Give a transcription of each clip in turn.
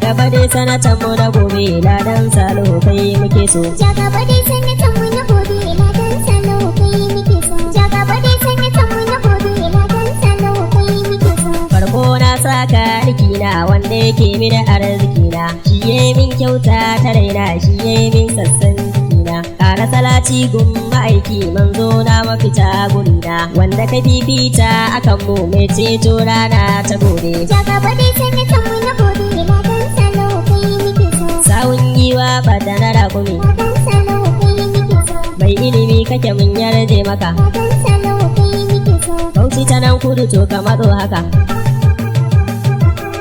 gaba dai sanatan mu na gobe ladan Salihu kai muke so. Ja gaba dai sanatan mu na gobe ladan Salihu kai muke so. Ja gaba dai sanatan mu na gobe ladan Salihu kai muke so. Farko na saka rikina wanda yake mini arzikina, shi ye min kyauta ta raina, shi ye min sassan jikina. Ƙara salati gun ma'aiki manzo na mafita gurina, wanda ka fifita akan mu mai ceto rana ta gobe. Ja gaba dai sanatan mu na gobe ladan Salihu kai muke so. Sawun yiwa ba da na ragumi, Ladan Salihu kai muke so. mai ilimi kake mun yarje maka. Ladan Salihu kai muke so. Bauchi ta nan kudu to ka matso haka.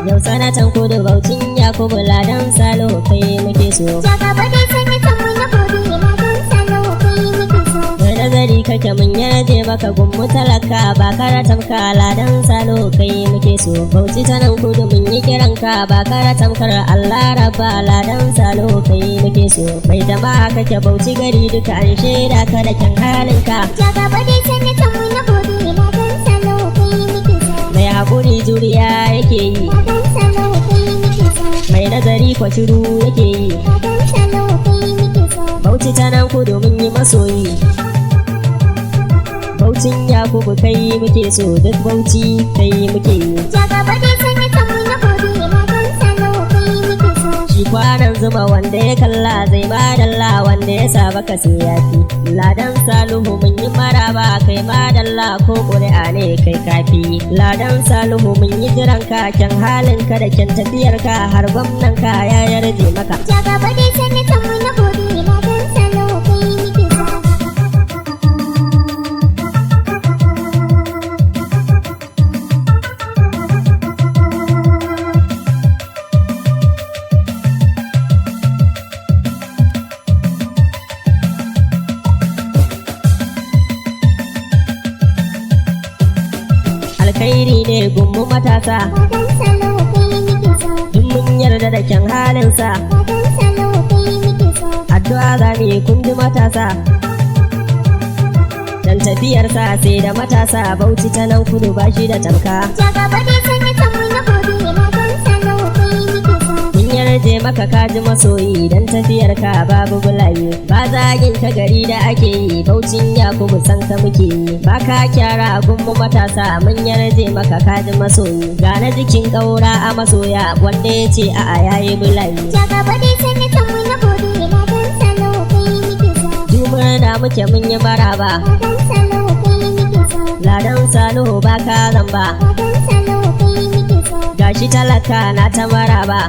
Yau sanatan kudu Bauchin Yakubu ladan Salihu kai muke so. Ja gaba dai sanatan mu na gobe ladan Salihu kai muke so. Mai nazari kake mun yarje maka gummu talaka ba karatan ka ladan Salihu kai muke so. Bauchi ta nan kudu mun yi kiran ka ba karatan kar Allah rabba ladan Salihu kai muke so. Mai jama'a kake Bauchi gari duka an shaida ka da kyan halin ka. Ja gaba dai sanatan mu na gobe ladan Salihu kai muke so. Mai haƙuri juriya yake yi, Ladan Salihu kai muke so. mai nazari kwa shiru yake yi. Ladan Salihu kai muke so. Bauchi ta nan kudu mun yi masoyi, Bauchin Yakubu kai muke so, duk Bauchi kai muke yi. Ja gaba dai sanatan mu na gobe ladan Salihu kai muke so. Shi kwanan zuma wanda ya kalla zai madalla, wanda ya saba ka sai yafi. Ladan Salihu mun yi maraba kai madalla, ko ƙuri'a ne kai kafi. Ladan Salihu mun yi jiran ka, kyan halin ka da kyan tafiyar ka, har gwamnan ka ya yarje maka. Ja gaba dai sanatan mu na gobe ladan Salihu kai muke so. Alkhairi ne gummu matasa, Ladan Salihu kai muke so. duk mun yarda da kyan halinsa. Ladan Salihu kai muke so. Addu'a za mu yi kun ji matasa, dan tafiyarsa sai da matasa. Bauchi ta nan kudu ba shi da tamka. Ja gaba dai sanatan mu na gobe ladan Salihu kai muke so. Mun yarje maka kaji masoyi, dan tafiyarka babu bulayi. Ba zagin ka gari da ake yi, Bauchin Yakubu san ka muke yi. Ba ka kyara gunmu matasa, mun yarje maka kaji masoyi. Gane jikin ƙaura a masoya, wanda ya ce a'a yayi bulayi. Ja gaba dai sanatan mu na gobe ladan Salihu kai muke so. Jumurna muke mun yi maraba, Ladan Salihu kai muke so. ladan Salihu ba ka zamba. Ladan Salihu kai muke so. Gashi talaka na ta maraba,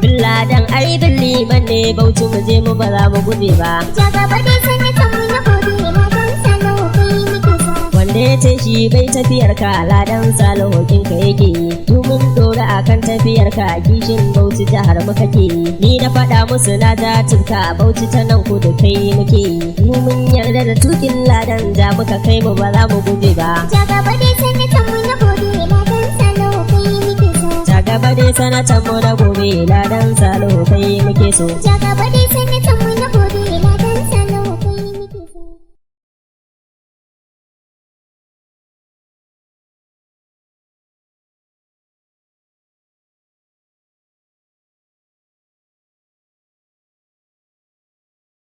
Billadan ai liman ne Bauchi mu je mu ba za mu guje ba. Ja gaba dai sanatan mu na gobe ladan Salihu kai muke so. Wanda ya ce shi bai tafiyar ka ladan Salihu kinka yake yi. Mun dora akan tafiyar ka, kishin Bauchi jihar mu kake yi. Ni na faɗa musu na ja tunka, Bauchi ta nan kudu kai muke yi. Mu mun yarda da tukin ladan, ja muka kai mu ba za mu guje ba. Ja gaba dai sanatan mu na gobe ladan Salihu kai muke so. Ja gaba dai sanatan mu na gobe ladan Salihu kai muke so. Ja gaba dai sanatan